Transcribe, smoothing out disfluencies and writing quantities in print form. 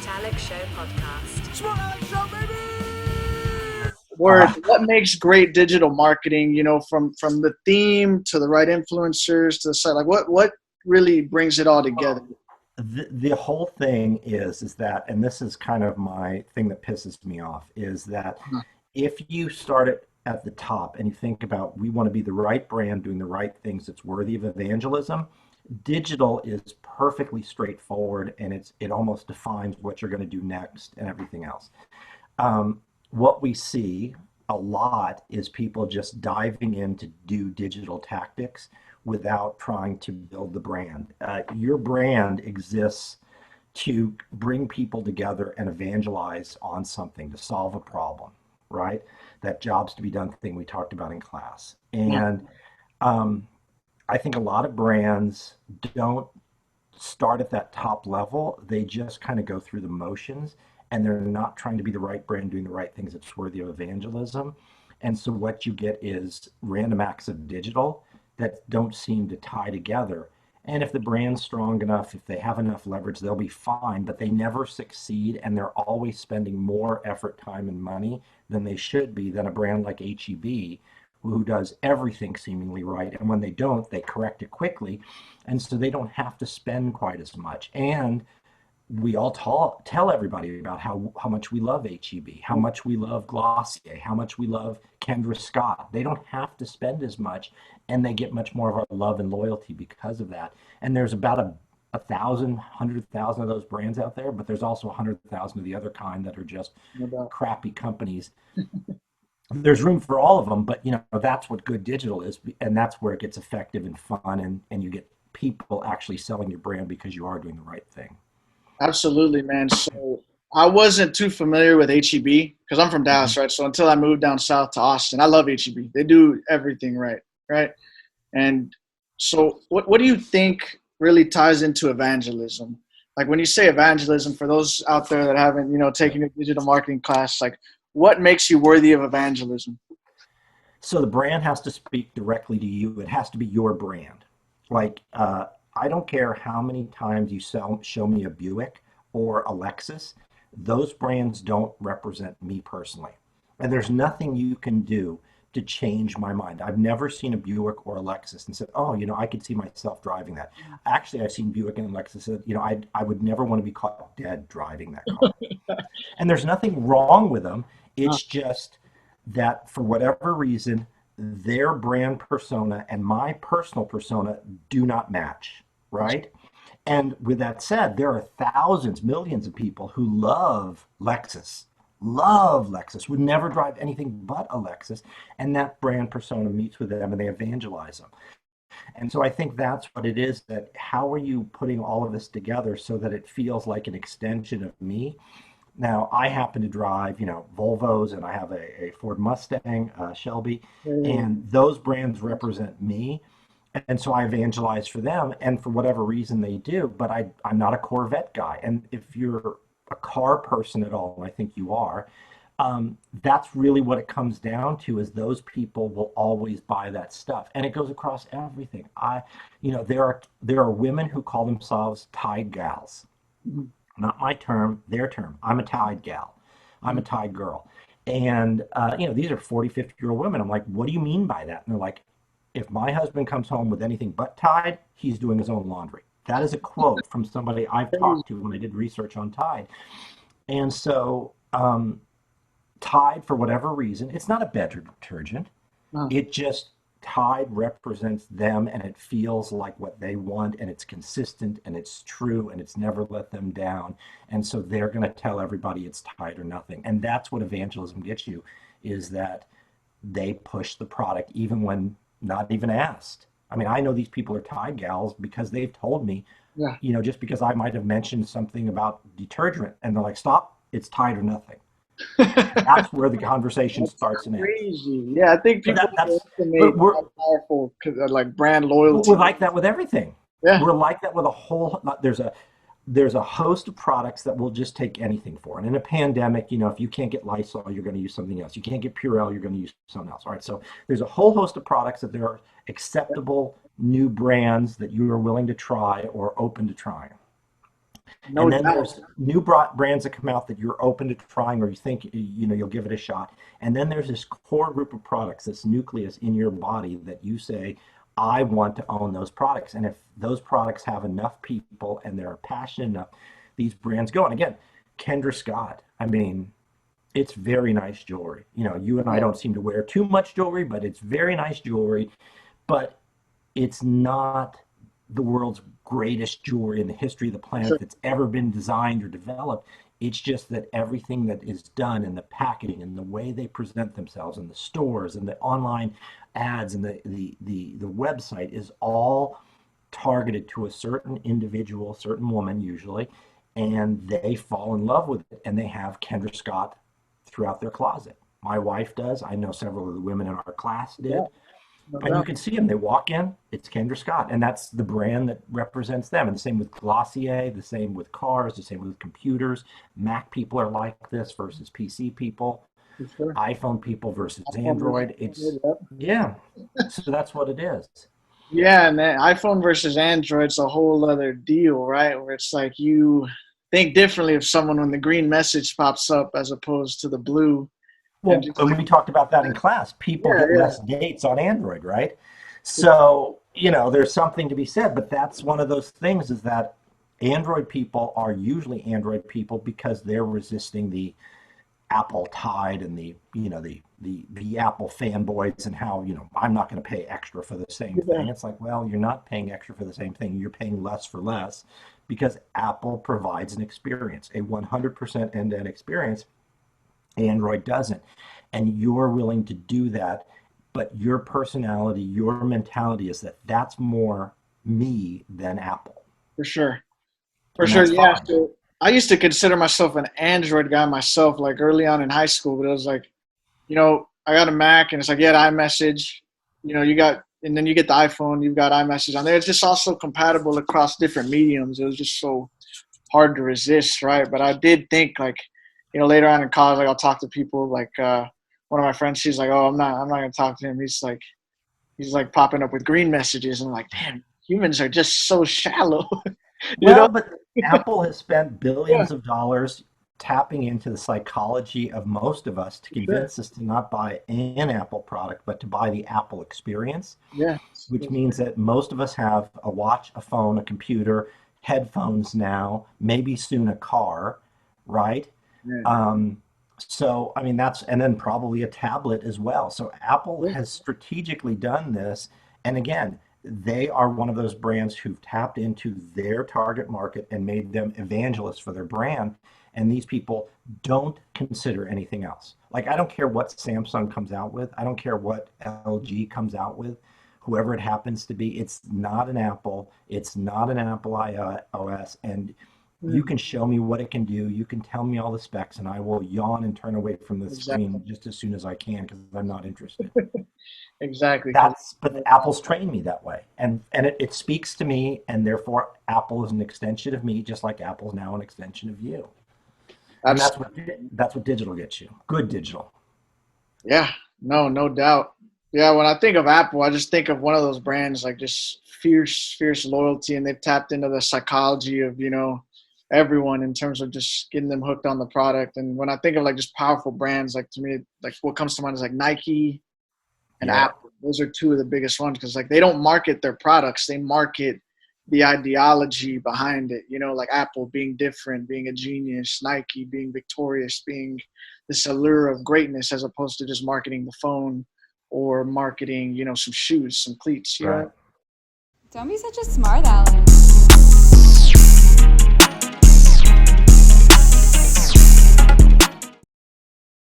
Alec Show podcast. Smart Alec Show, baby! Word. What makes great digital marketing? From the theme to the right influencers to the site. Like what really brings it all together? The whole thing is that, and this is kind of my thing that pisses me off, is that if you start it at the top and you think about we want to be the right brand doing the right things that's worthy of evangelism, digital is perfectly straightforward and it almost defines what you're going to do next and everything else. What we see a lot is people just diving in to do digital tactics without trying to build the brand. Your brand exists to bring people together and evangelize on something, to solve a problem, right? That jobs to be done thing we talked about in class. Yeah. And I think a lot of brands don't start at that top level. They just kind of go through the motions and they're not trying to be the right brand doing the right things that's worthy of evangelism. And so what you get is random acts of digital that don't seem to tie together. And if the brand's strong enough, if they have enough leverage, they'll be fine, but they never succeed. And they're always spending more effort, time, and money than they should be than a brand like HEB, who does everything seemingly right. And when they don't, they correct it quickly. And so they don't have to spend quite as much. And we all tell everybody about how much we love HEB, how much we love Glossier, how much we love Kendra Scott. They don't have to spend as much, and they get much more of our love and loyalty because of that. And there's about a thousand, 100,000 of those brands out there, but there's also 100,000 of the other kind that are just No doubt. crappy companies. There's room for all of them, but that's what good digital is, and that's where it gets effective and fun, and you get people actually selling your brand because you are doing the right thing. Absolutely, man. So I wasn't too familiar with HEB because I'm from Dallas, right? So until I moved down south to Austin, I love HEB. They do everything right, right? And so what do you think really ties into evangelism? Like when you say evangelism, for those out there that haven't, taken a digital marketing class, like what makes you worthy of evangelism? So the brand has to speak directly to you. It has to be your brand. Like, I don't care how many times you show me a Buick or a Lexus, those brands don't represent me personally. And there's nothing you can do to change my mind. I've never seen a Buick or a Lexus and said, oh, I could see myself driving that. Actually, I've seen Buick and Lexus said, I would never want to be caught dead driving that car. And there's nothing wrong with them. Uh, It's just that for whatever reason, their brand persona and my personal persona do not match, right? And with that said, there are thousands, millions of people who love Lexus, would never drive anything but a Lexus, and that brand persona meets with them and they evangelize them. And so I think that's what it is, that how are you putting all of this together so that it feels like an extension of me? Now, I happen to drive, Volvos, and I have a Ford Mustang, Shelby, and those brands represent me. And so I evangelize for them, and for whatever reason they do, but I'm not a Corvette guy. And if you're a car person at all, and I think you are, that's really what it comes down to, is those people will always buy that stuff. And it goes across everything. There are women who call themselves Tide gals. Not my term, their term. I'm a Tide gal. I'm a Tide girl. And, these are 40, 50-year-old women. I'm like, what do you mean by that? And they're like, if my husband comes home with anything but Tide, he's doing his own laundry. That is a quote from somebody I've talked to when I did research on Tide. And so Tide, for whatever reason, it's not a bedroom detergent. uh, It just, Tide represents them and it feels like what they want, and it's consistent and it's true and it's never let them down. And so they're going to tell everybody it's Tide or nothing. And that's what evangelism gets you, is that they push the product even when not even asked. I mean, I know these people are Tide gals because they've told me, yeah. just because I might have mentioned something about detergent and they're like, stop, it's Tide or nothing. That's where the conversation That's starts and ends. crazy. Yeah, I think But people but underestimate we're how powerful like brand but we're loyalty. like that with everything. Yeah. We're like that with a whole. There's a host of products that we'll just take anything for. And in a pandemic, if you can't get Lysol, you're going to use something else. You can't get Purell, you're going to use something else. All right. So there's a whole host of products that there are acceptable new brands that you are willing to try or open to trying. No And then doubt. there's new brands that come out that you're open to trying, or you think you'll give it a shot. And then there's this core group of products, this nucleus in your body that you say, I want to own those products. And if those products have enough people and they're passionate enough, these brands go. And again, Kendra Scott, I mean, it's very nice jewelry. You and I don't seem to wear too much jewelry, but it's very nice jewelry. But it's not the world's greatest jewelry in the history of the planet Sure. that's ever been designed or developed. It's just that everything that is done in the packaging and the way they present themselves in the stores and the online ads and the website is all targeted to a certain individual, certain woman usually, and they fall in love with it and they have Kendra Scott throughout their closet. My wife does. I know several of the women in our class did. Yeah, no And you doubt. can see them. They walk in, it's Kendra Scott. And that's the brand that represents them. And the same with Glossier, the same with cars, the same with computers. Mac people are like this versus PC people, For sure. iPhone people versus iPhone versus Android. It's, Android, yep. yeah. So that's what it is. Yeah, and then iPhone versus Android's a whole other deal, right? Where it's like you think differently of someone when the green message pops up as opposed to the blue. And Well, just and we talked about that in class. People yeah, get yeah. less dates on Android, right? So, there's something to be said, but that's one of those things is that Android people are usually Android people because they're resisting the Apple tide and the Apple fanboys and how, I'm not going to pay extra for the same Yeah, thing. It's like, well, you're not paying extra for the same thing. You're paying less for less because Apple provides an experience, a 100% end-to-end experience. Android doesn't. And you're willing to do that, but your personality, your mentality is that that's more me than Apple. for sure. For And sure, that's yeah. fine. So I used to consider myself an Android guy myself, like early on in high school, but it was like, I got a Mac and it's like, yeah, iMessage, you got, and then you get the iPhone, you've got iMessage on there. It's just also compatible across different mediums. It was just so hard to resist, right? But I did think like, later on in college, like I'll talk to people like one of my friends, she's like, oh, I'm not gonna talk to him. He's like popping up with green messages, and I'm like, damn, humans are just so shallow, you know? Well, but Apple has spent Yeah, billions of dollars tapping into the psychology of most of us to for sure. convince us to not buy an Apple product, but to buy the Apple experience, Yeah, which means that most of us have a watch, a phone, a computer, headphones now, maybe soon a car, right? yeah, Um, so, I mean, and then probably a tablet as well. So, Apple yeah, has strategically done this. And again, they are one of those brands who've tapped into their target market and made them evangelists for their brand. And these people don't consider anything else. Like, I don't care what Samsung comes out with, I don't care what LG comes out with, whoever it happens to be. It's not an Apple, it's not an Apple iOS. And yeah, you can show me what it can do. You can tell me all the specs, and I will yawn and turn away from the exactly, screen just as soon as I can because I'm not interested. exactly. Because But Apple's trained me that way, and it speaks to me, and therefore Apple is an extension of me, just like Apple's now an extension of you. And that's what digital gets you. Good digital. yeah, no doubt. Yeah, when I think of Apple, I just think of one of those brands like just fierce loyalty, and they've tapped into the psychology of everyone in terms of just getting them hooked on the product. And when I think of like just powerful brands, like to me, like what comes to mind is like Nike and Yeah. Apple. Those are two of the biggest ones because like they don't market their products, they market the ideology behind it. Like Apple being different, being a genius, Nike being victorious, being this allure of greatness, as opposed to just marketing the phone or marketing, some shoes, some cleats. Right. Don't be such a smart aleck.